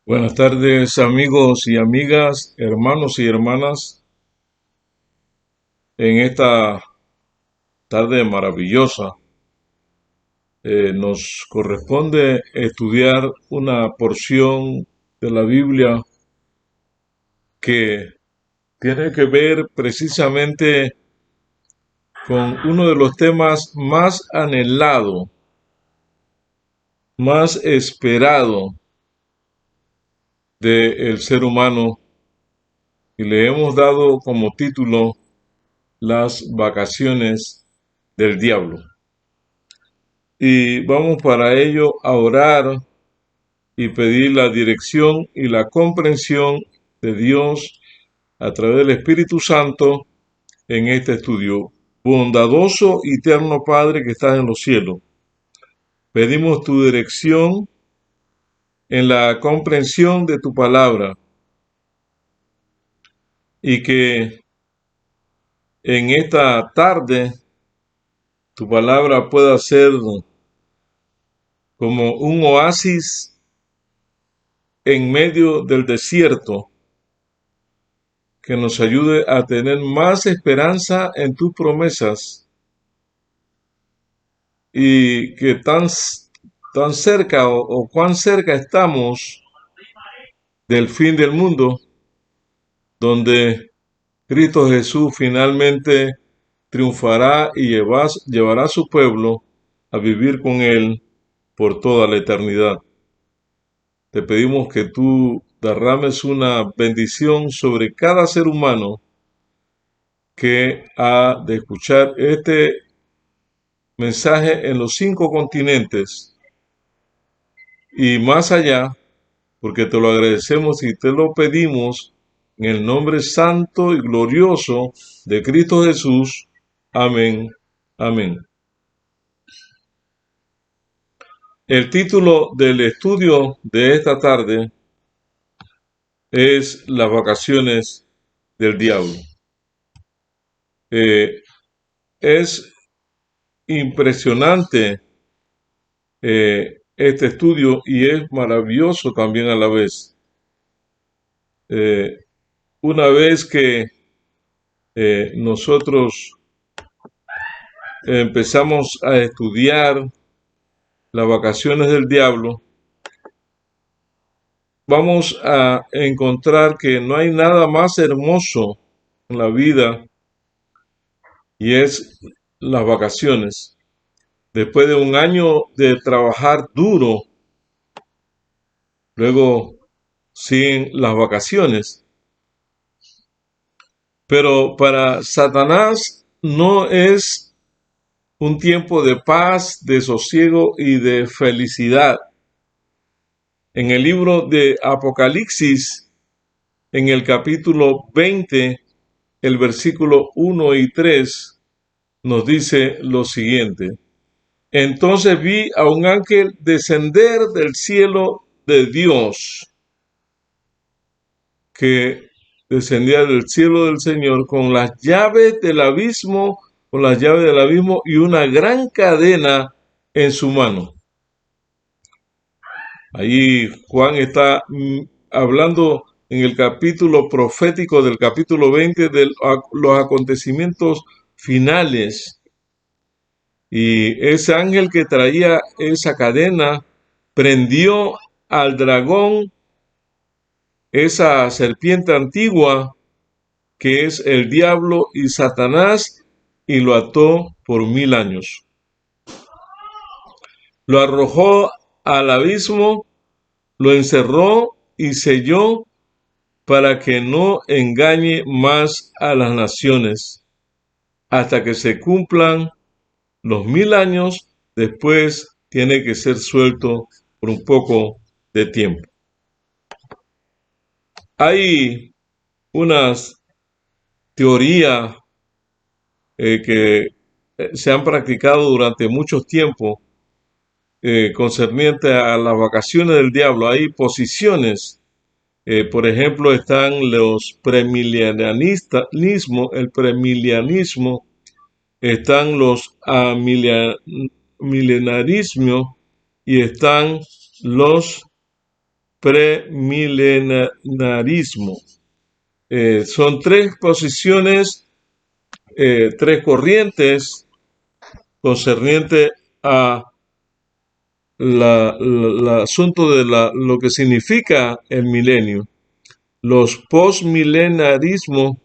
Buenas tardes, amigos y amigas, hermanos y hermanas, en esta tarde maravillosa. Nos corresponde estudiar una porción de la Biblia que tiene que ver precisamente con uno de los temas más anhelado, más esperado del ser humano, y le hemos dado como título Las vacaciones del diablo. Y vamos para ello a orar y pedir la dirección y la comprensión de Dios a través del Espíritu Santo en este estudio. Bondadoso y eterno Padre que estás en los cielos, pedimos tu dirección en la comprensión de tu palabra y que en esta tarde tu palabra pueda ser como un oasis en medio del desierto, que nos ayude a tener más esperanza en tus promesas y que tan cerca o cuán cerca estamos del fin del mundo, donde Cristo Jesús finalmente triunfará y llevará a su pueblo a vivir con Él por toda la eternidad. Te pedimos que tú derrames una bendición sobre cada ser humano que ha de escuchar este mensaje en los 5 continentes y más allá, porque te lo agradecemos y te lo pedimos en el nombre santo y glorioso de Cristo Jesús. Amén. Amén. El título del estudio de esta tarde es Las vacaciones del diablo. Es impresionante este estudio y es maravilloso también a la vez. Una vez que nosotros empezamos a estudiar las vacaciones del diablo, vamos a encontrar que no hay nada más hermoso en la vida y es las vacaciones. Después de un año de trabajar duro, luego siguen las vacaciones. Pero para Satanás no es un tiempo de paz, de sosiego y de felicidad. En el libro de Apocalipsis, en el capítulo 20, el versículo 1 y 3, nos dice lo siguiente. Entonces vi a un ángel descender del cielo de Dios, que descendía del cielo del Señor con las llaves del abismo, y una gran cadena en su mano. Allí Juan está hablando en el capítulo profético del capítulo 20 de los acontecimientos finales. Y ese ángel que traía esa cadena prendió al dragón, esa serpiente antigua que es el diablo y Satanás, y lo ató por 1000 años. Lo arrojó al abismo, lo encerró y selló para que no engañe más a las naciones, hasta que se cumplan los 1000 años. Después tiene que ser suelto por un poco de tiempo. Hay unas teorías que se han practicado durante mucho tiempo concerniente a las vacaciones del diablo. Hay posiciones. Por ejemplo, están los el premilianismo, están los milenarismos y están los premilenarismo. Son tres posiciones, tres corrientes concerniente a el asunto de lo que significa el milenio. Los postmilenarismo,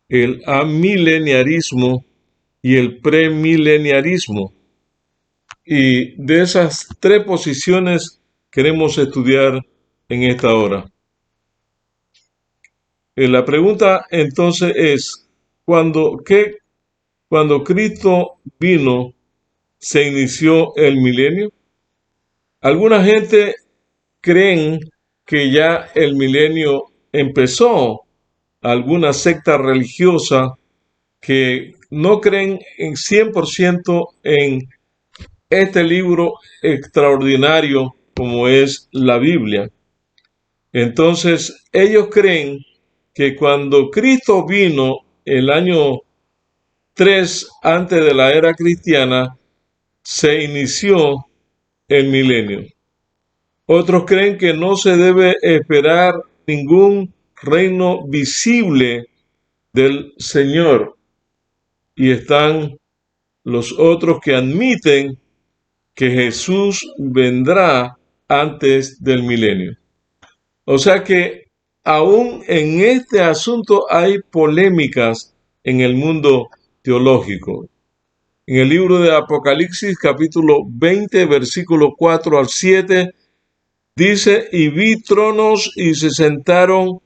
el amileniarismo y el premileniarismo. Y de esas tres posiciones queremos estudiar en esta hora. La pregunta entonces es, cuando Cristo vino, ¿se inició el milenio? Alguna gente creen que ya el milenio empezó. Alguna secta religiosa que no creen en 100% en este libro extraordinario como es la Biblia. Entonces, ellos creen que cuando Cristo vino el año 3 antes de la era cristiana, se inició el milenio. Otros creen que no se debe esperar ningún reino visible del Señor. Y están los otros que admiten que Jesús vendrá antes del milenio. O sea que aún en este asunto hay polémicas en el mundo teológico. En el libro de Apocalipsis, capítulo 20, versículo 4 al 7, dice, y vi tronos y se sentaron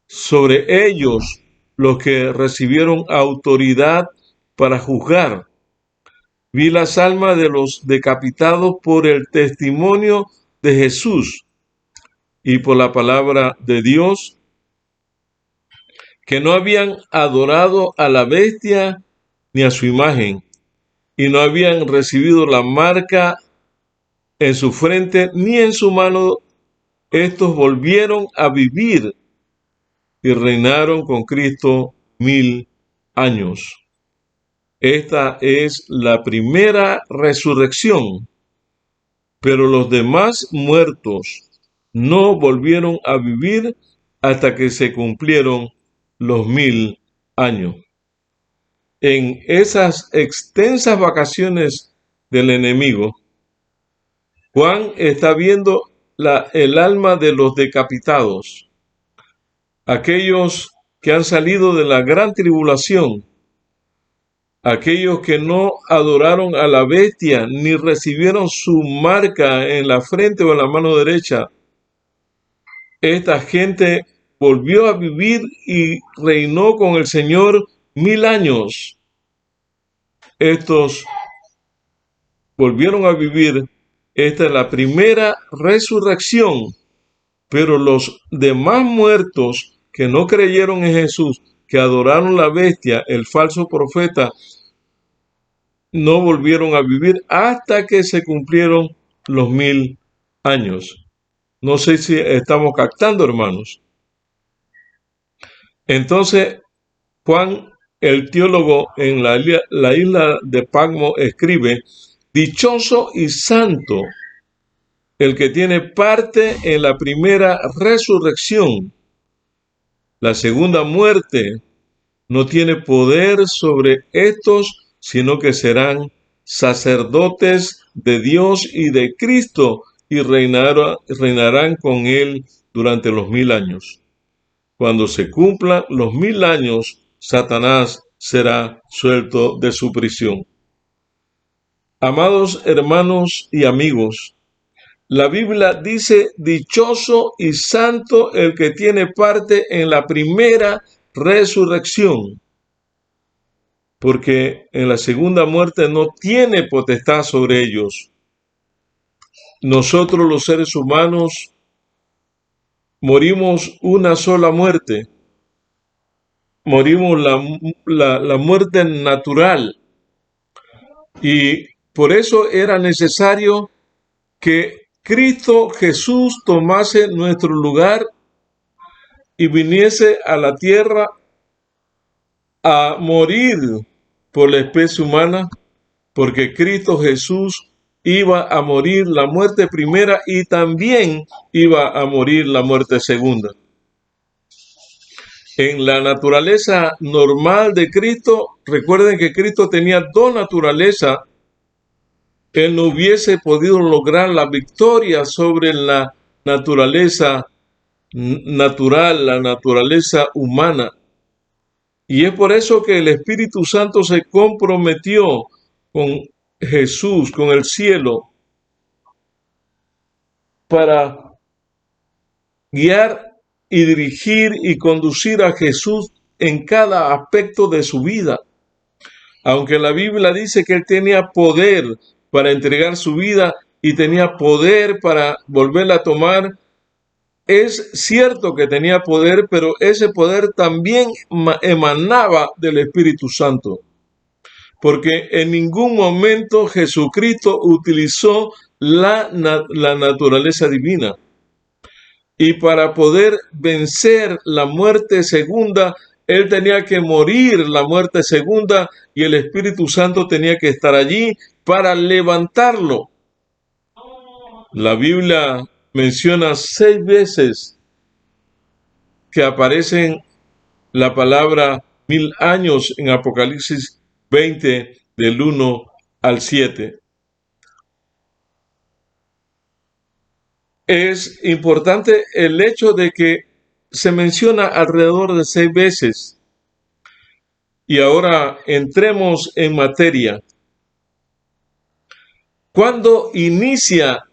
sobre ellos los que recibieron autoridad para juzgar. Vi las almas de los decapitados por el testimonio de Jesús y por la palabra de Dios, que no habían adorado a la bestia ni a su imagen, y no habían recibido la marca en su frente ni en su mano. Estos volvieron a vivir y reinaron con Cristo 1000 años. Esta es la primera resurrección, pero los demás muertos no volvieron a vivir hasta que se cumplieron los 1000 años. En esas extensas vacaciones del enemigo, Juan está viendo el alma de los decapitados, aquellos que han salido de la gran tribulación, aquellos que no adoraron a la bestia ni recibieron su marca en la frente o en la mano derecha. Esta gente volvió a vivir y reinó con el Señor 1000 años. Estos volvieron a vivir. Esta es la primera resurrección. Pero los demás muertos que no creyeron en Jesús, que adoraron la bestia, el falso profeta, no volvieron a vivir hasta que se cumplieron los 1000 años. No sé si estamos captando, hermanos. Entonces, Juan, el teólogo en la isla de Patmos, escribe, dichoso y santo el que tiene parte en la primera resurrección. La segunda muerte no tiene poder sobre estos, sino que serán sacerdotes de Dios y de Cristo y reinarán con él durante los 1000 años. Cuando se cumplan los 1000 años, Satanás será suelto de su prisión. Amados hermanos y amigos, la Biblia dice, dichoso y santo el que tiene parte en la primera resurrección, porque en la segunda muerte no tiene potestad sobre ellos. Nosotros los seres humanos morimos una sola muerte. Morimos la muerte natural. Y por eso era necesario que Cristo Jesús tomase nuestro lugar y viniese a la tierra a morir por la especie humana, porque Cristo Jesús iba a morir la muerte primera y también iba a morir la muerte segunda. En la naturaleza normal de Cristo, recuerden que Cristo tenía dos naturalezas. Él no hubiese podido lograr la victoria sobre la naturaleza natural, la naturaleza humana. Y es por eso que el Espíritu Santo se comprometió con Jesús, con el cielo, para guiar y dirigir y conducir a Jesús en cada aspecto de su vida. Aunque la Biblia dice que él tenía poder para entregar su vida y tenía poder para volverla a tomar, es cierto que tenía poder, pero ese poder también emanaba del Espíritu Santo. Porque en ningún momento Jesucristo utilizó la naturaleza divina. Y para poder vencer la muerte segunda, él tenía que morir la muerte segunda y el Espíritu Santo tenía que estar allí para levantarlo. La Biblia menciona 6 veces que aparecen la palabra 1000 años en Apocalipsis 20 del 1 al 7. Es importante el hecho de que se menciona alrededor de 6 veces. Y ahora entremos en materia. ¿Cuándo inicia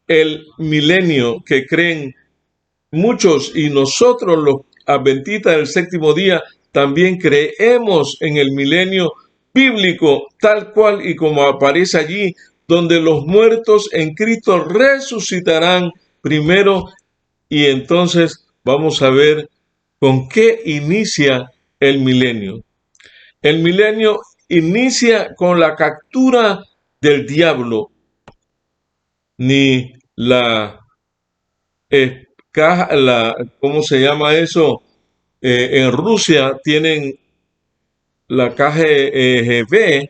el milenio que creen muchos y nosotros los adventistas del séptimo día también creemos en el milenio bíblico tal cual y como aparece allí, donde los muertos en Cristo resucitarán primero? Y entonces vamos a ver con qué inicia el milenio. El milenio inicia con la captura del diablo. Ni ¿cómo se llama eso? En Rusia tienen la KGB,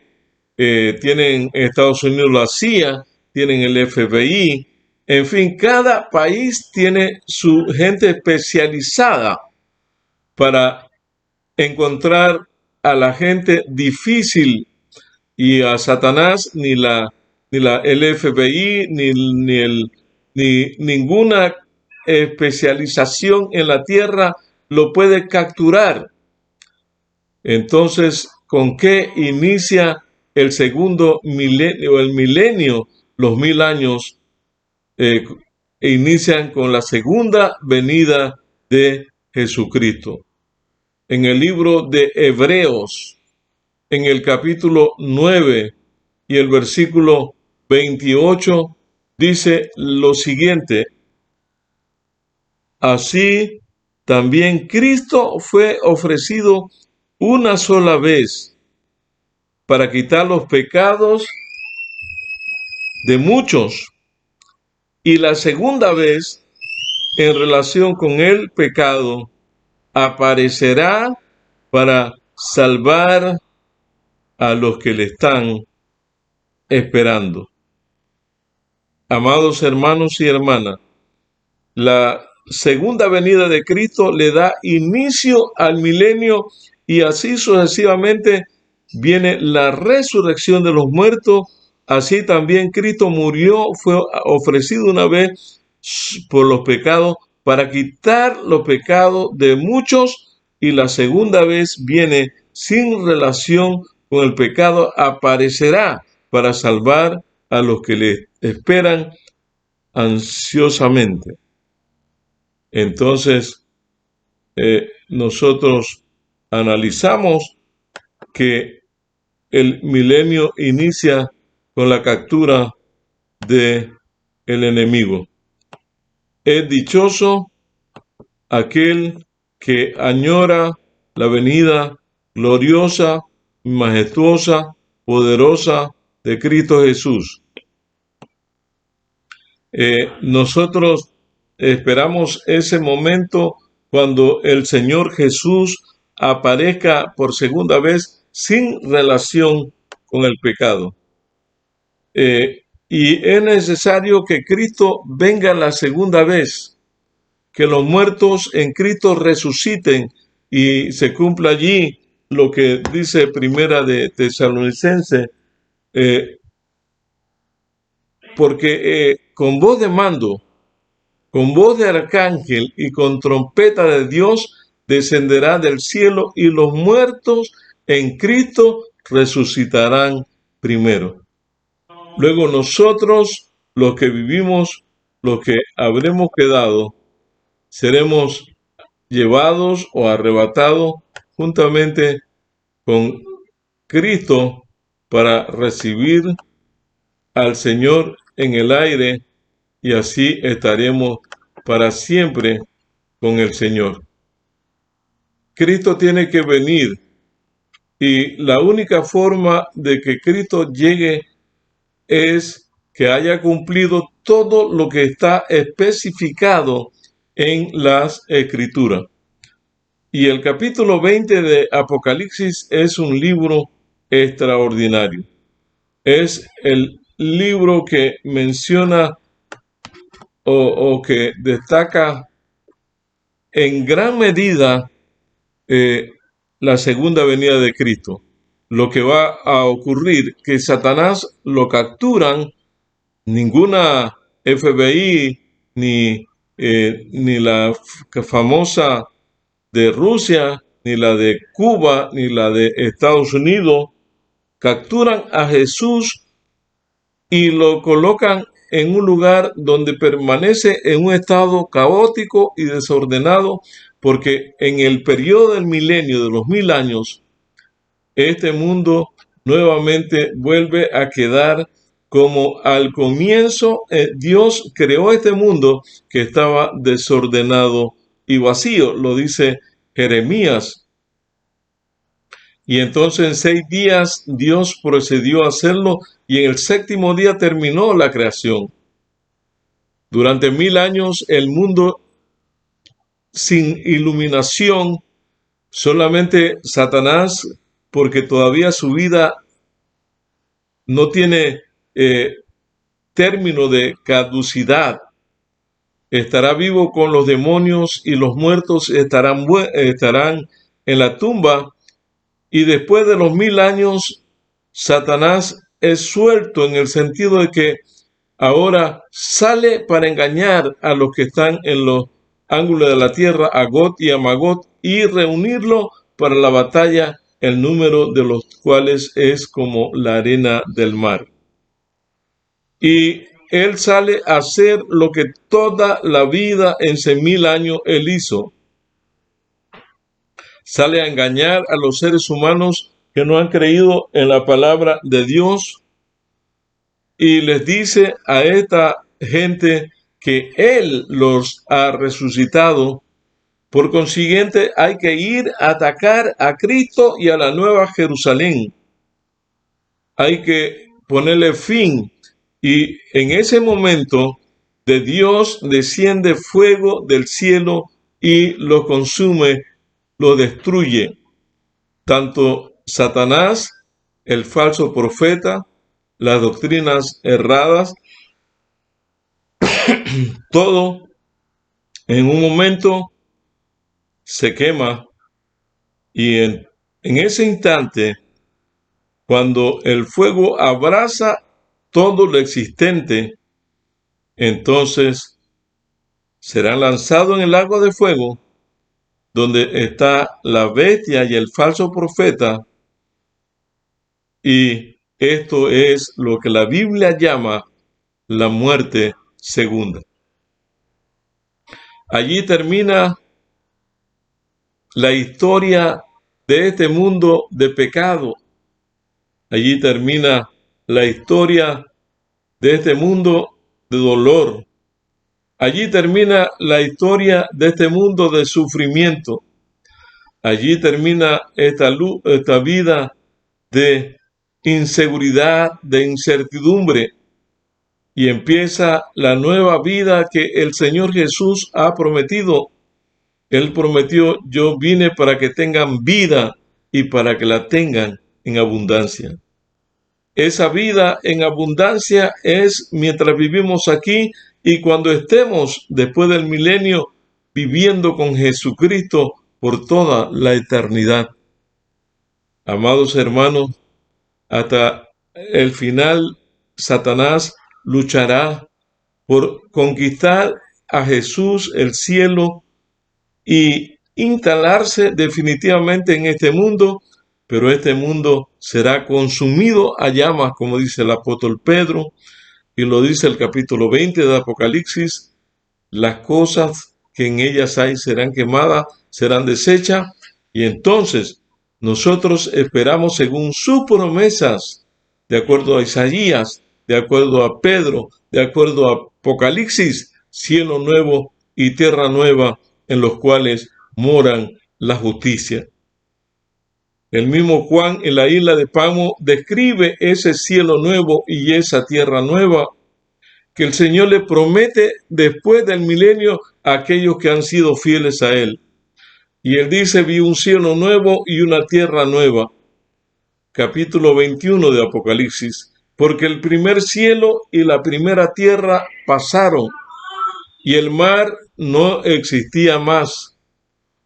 tienen en Estados Unidos la CIA, tienen el FBI. En fin, cada país tiene su gente especializada para encontrar a la gente difícil, y a Satanás ni el FBI ni ninguna especialización en la tierra lo puede capturar. Entonces, ¿con qué inicia el segundo milenio, el milenio? Los 1000 años inician con la segunda venida de Jesucristo. En el libro de Hebreos, en el capítulo 9 y el versículo 28, dice lo siguiente: así también Cristo fue ofrecido una sola vez para quitar los pecados de muchos, y la segunda vez en relación con el pecado aparecerá para salvar a los que le están esperando. Amados hermanos y hermanas, la segunda venida de Cristo le da inicio al milenio y así sucesivamente viene la resurrección de los muertos. Así también Cristo murió, fue ofrecido una vez por los pecados para quitar los pecados de muchos, y la segunda vez viene sin relación con el pecado, aparecerá para salvar a los que le esperan ansiosamente. Entonces, nosotros analizamos que el milenio inicia con la captura del enemigo. Es dichoso aquel que añora la venida gloriosa, majestuosa, poderosa de Cristo Jesús. Nosotros esperamos ese momento cuando el Señor Jesús aparezca por segunda vez sin relación con el pecado. Y es necesario que Cristo venga la segunda vez, que los muertos en Cristo resuciten y se cumpla allí lo que dice Primera de Tesalonicenses, porque con voz de mando, con voz de arcángel y con trompeta de Dios descenderá del cielo y los muertos en Cristo resucitarán primero. Luego nosotros, los que vivimos, los que habremos quedado, seremos llevados o arrebatados juntamente con Cristo para recibir al Señor en el aire y así estaremos para siempre con el Señor. Cristo tiene que venir y la única forma de que Cristo llegue es que haya cumplido todo lo que está especificado en las Escrituras. Y el capítulo 20 de Apocalipsis es un libro extraordinario. Es el libro que menciona o que destaca en gran medida la segunda venida de Cristo. Lo que va a ocurrir, que Satanás lo capturan, ninguna FBI ni la famosa de Rusia, ni la de Cuba, ni la de Estados Unidos, capturan a Jesús y lo colocan en un lugar donde permanece en un estado caótico y desordenado, porque en el periodo del milenio de los 1000 años, este mundo nuevamente vuelve a quedar como al comienzo. Dios creó este mundo que estaba desordenado y vacío, lo dice Jeremías. Y entonces en 6 días Dios procedió a hacerlo y en el 7º día terminó la creación. Durante 1000 años el mundo sin iluminación, solamente Satanás, porque todavía su vida no tiene término de caducidad, estará vivo con los demonios y los muertos estarán en la tumba. Y después de los 1000 años, Satanás es suelto en el sentido de que ahora sale para engañar a los que están en los ángulos de la tierra, a Gog y a Magog, y reunirlo para la batalla, el número de los cuales es como la arena del mar. Y él sale a hacer lo que toda la vida en 1000 años él hizo. Sale a engañar a los seres humanos que no han creído en la palabra de Dios y les dice a esta gente que Él los ha resucitado. Por consiguiente, hay que ir a atacar a Cristo y a la Nueva Jerusalén. Hay que ponerle fin. Y en ese momento de Dios desciende fuego del cielo y lo consume, lo destruye. Tanto Satanás, el falso profeta, las doctrinas erradas, todo en un momento se quema y en ese instante, cuando el fuego abraza todo lo existente, entonces serán lanzados en el lago de fuego, donde está la bestia y el falso profeta, y esto es lo que la Biblia llama la muerte segunda. Allí termina la historia de este mundo de pecado. Allí termina la historia de este mundo de dolor. Allí termina la historia de este mundo de sufrimiento. Allí termina esta vida de inseguridad, de incertidumbre, y empieza la nueva vida que el Señor Jesús ha prometido. Él prometió: yo vine para que tengan vida y para que la tengan en abundancia. Esa vida en abundancia es mientras vivimos aquí y cuando estemos después del milenio viviendo con Jesucristo por toda la eternidad. Amados hermanos, hasta el final Satanás luchará por conquistar a Jesús, el cielo, y instalarse definitivamente en este mundo, pero este mundo será consumido a llamas, como dice el apóstol Pedro, y lo dice el capítulo 20 de Apocalipsis. Las cosas que en ellas hay serán quemadas, serán deshechas, y entonces nosotros esperamos según sus promesas, de acuerdo a Isaías, de acuerdo a Pedro, de acuerdo a Apocalipsis, cielo nuevo y tierra nueva en los cuales moran la justicia. El mismo Juan en la isla de Patmos describe ese cielo nuevo y esa tierra nueva que el Señor le promete después del milenio a aquellos que han sido fieles a Él. Y Él dice, vi un cielo nuevo y una tierra nueva. Capítulo 21 de Apocalipsis. Porque el primer cielo y la primera tierra pasaron, y el mar no existía más.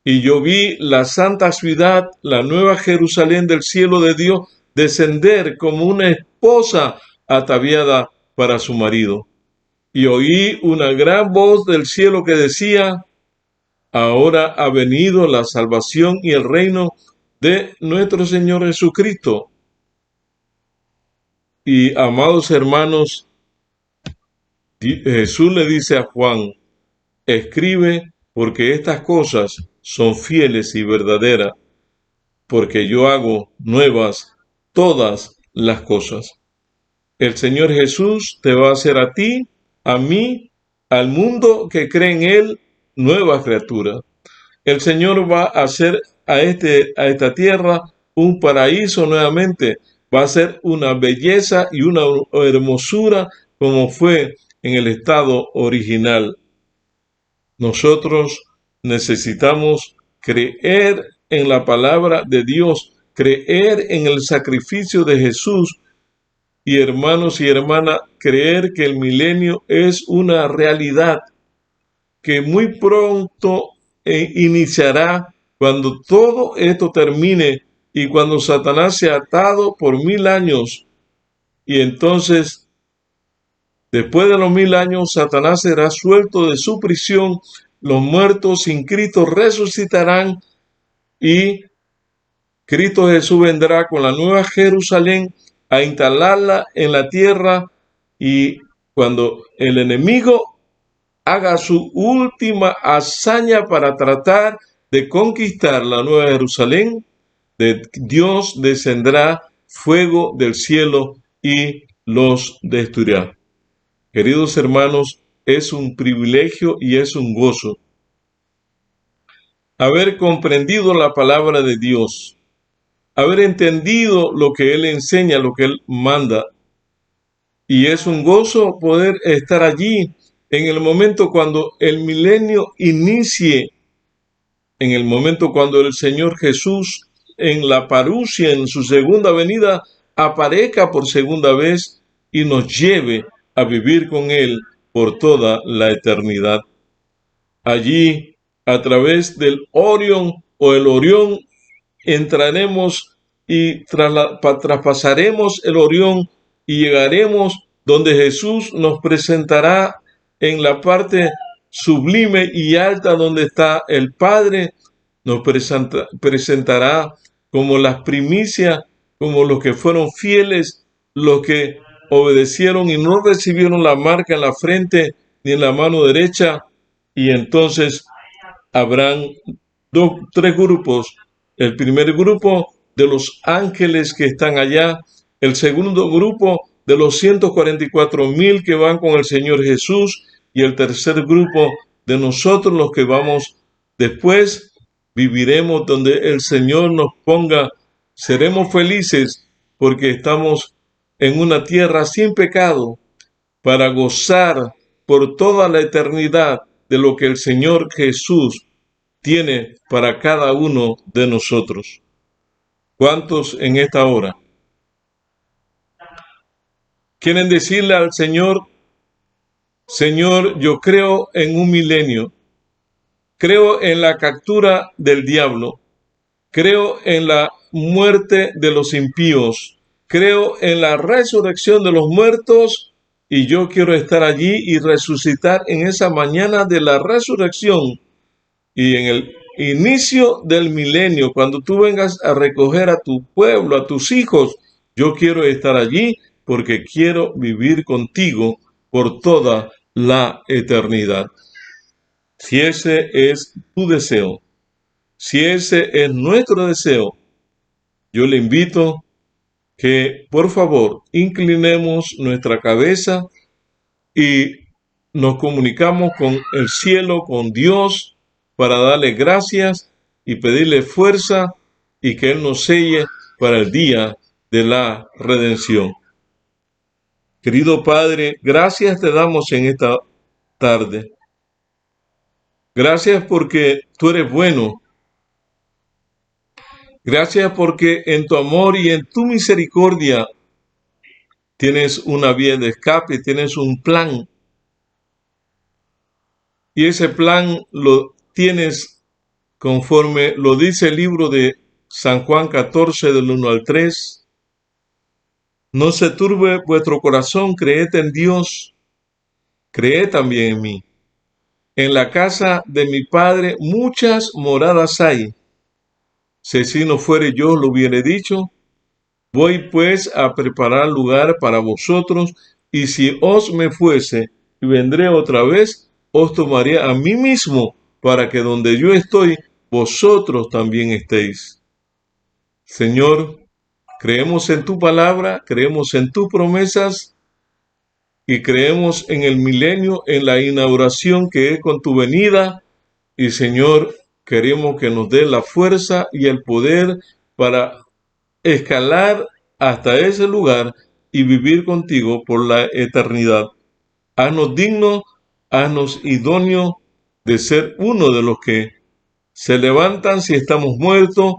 Y yo vi la santa ciudad, la nueva Jerusalén del cielo de Dios, descender como una esposa ataviada para su marido. Y oí una gran voz del cielo que decía, ahora ha venido la salvación y el reino de nuestro Señor Jesucristo. Y amados hermanos, Jesús le dice a Juan, escribe porque estas cosas son fieles y verdaderas, porque yo hago nuevas todas las cosas. El Señor Jesús te va a hacer a ti, a mí, al mundo que cree en Él, nueva criatura. El Señor va a hacer a esta tierra un paraíso nuevamente. Va a ser una belleza y una hermosura como fue en el estado original. Nosotros necesitamos creer en la palabra de Dios, creer en el sacrificio de Jesús y, hermanos y hermanas, creer que el milenio es una realidad que muy pronto iniciará cuando todo esto termine y cuando Satanás sea atado por 1000 años. Y entonces, después de los 1000 años, Satanás será suelto de su prisión, los muertos sin Cristo resucitarán y Cristo Jesús vendrá con la nueva Jerusalén a instalarla en la tierra, y cuando el enemigo haga su última hazaña para tratar de conquistar la nueva Jerusalén, de Dios descenderá fuego del cielo y los destruirá. Queridos hermanos, es un privilegio y es un gozo haber comprendido la palabra de Dios, haber entendido lo que Él enseña, lo que Él manda. Y es un gozo poder estar allí en el momento cuando el milenio inicie, en el momento cuando el Señor Jesús en la parusia, en su segunda venida, aparezca por segunda vez y nos lleve a vivir con Él por toda la eternidad. Allí, a través del Orión o el Orión, entraremos y traspasaremos el Orión y llegaremos donde Jesús nos presentará en la parte sublime y alta donde está el Padre. Nos presentará como las primicias, como los que fueron fieles, los que obedecieron y no recibieron la marca en la frente ni en la mano derecha. Y entonces habrán tres grupos. El primer grupo de los ángeles que están allá, el segundo grupo de los 144,000 que van con el Señor Jesús, y el tercer grupo de nosotros los que vamos después. Viviremos donde el Señor nos ponga, seremos felices porque estamos en una tierra sin pecado para gozar por toda la eternidad de lo que el Señor Jesús tiene para cada uno de nosotros. ¿Cuántos en esta hora quieren decirle al Señor: Señor, yo creo en un milenio, creo en la captura del diablo, creo en la muerte de los impíos, creo en la resurrección de los muertos, y yo quiero estar allí y resucitar en esa mañana de la resurrección y en el inicio del milenio, cuando tú vengas a recoger a tu pueblo, a tus hijos. Yo quiero estar allí porque quiero vivir contigo por toda la eternidad. Si ese es tu deseo, si ese es nuestro deseo, yo le invito que por favor inclinemos nuestra cabeza y nos comunicamos con el cielo, con Dios, para darle gracias y pedirle fuerza y que Él nos selle para el día de la redención. Querido Padre, gracias te damos en esta tarde. Gracias porque tú eres bueno. Gracias porque en tu amor y en tu misericordia tienes una vía de escape, tienes un plan. Y ese plan lo tienes conforme lo dice el libro de San Juan 14, del 1 al 3. No se turbe vuestro corazón, creed en Dios, creed también en mí. En la casa de mi Padre muchas moradas hay. Si así no fuere, yo lo hubiera dicho. Voy pues a preparar lugar para vosotros, y si os me fuese y vendré otra vez, os tomaré a mí mismo, para que donde yo estoy, vosotros también estéis. Señor, creemos en tu palabra, creemos en tus promesas y creemos en el milenio, en la inauguración que es con tu venida. Y Señor, queremos que nos dé la fuerza y el poder para escalar hasta ese lugar y vivir contigo por la eternidad. Haznos dignos, haznos idóneos de ser uno de los que se levantan si estamos muertos,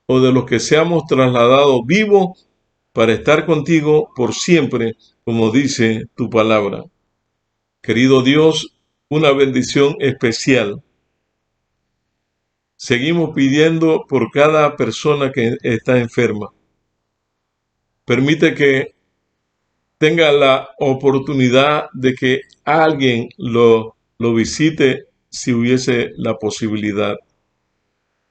o de los que seamos trasladados vivos para estar contigo por siempre, como dice tu palabra. Querido Dios, una bendición especial. Seguimos pidiendo por cada persona que está enferma. Permite que tenga la oportunidad de que alguien lo visite si hubiese la posibilidad,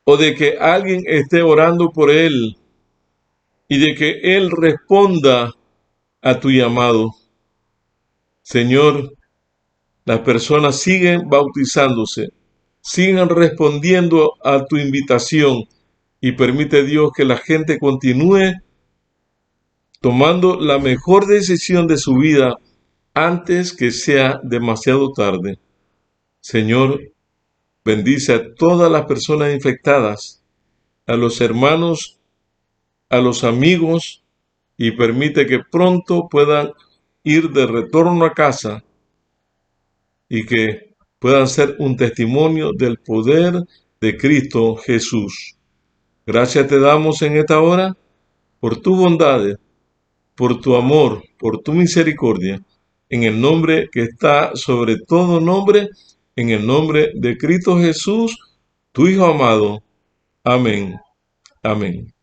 o de que alguien esté orando por él y de que él responda a tu llamado. Señor, las personas siguen bautizándose, siguen respondiendo a tu invitación, y permite, Dios, que la gente continúe tomando la mejor decisión de su vida antes que sea demasiado tarde. Señor, bendice a todas las personas infectadas, a los hermanos, a los amigos, y permite que pronto puedan ir de retorno a casa y que puedan ser un testimonio del poder de Cristo Jesús. Gracias te damos en esta hora por tu bondad, por tu amor, por tu misericordia, en el nombre que está sobre todo nombre, en el nombre de Cristo Jesús, tu Hijo amado. Amén. Amén.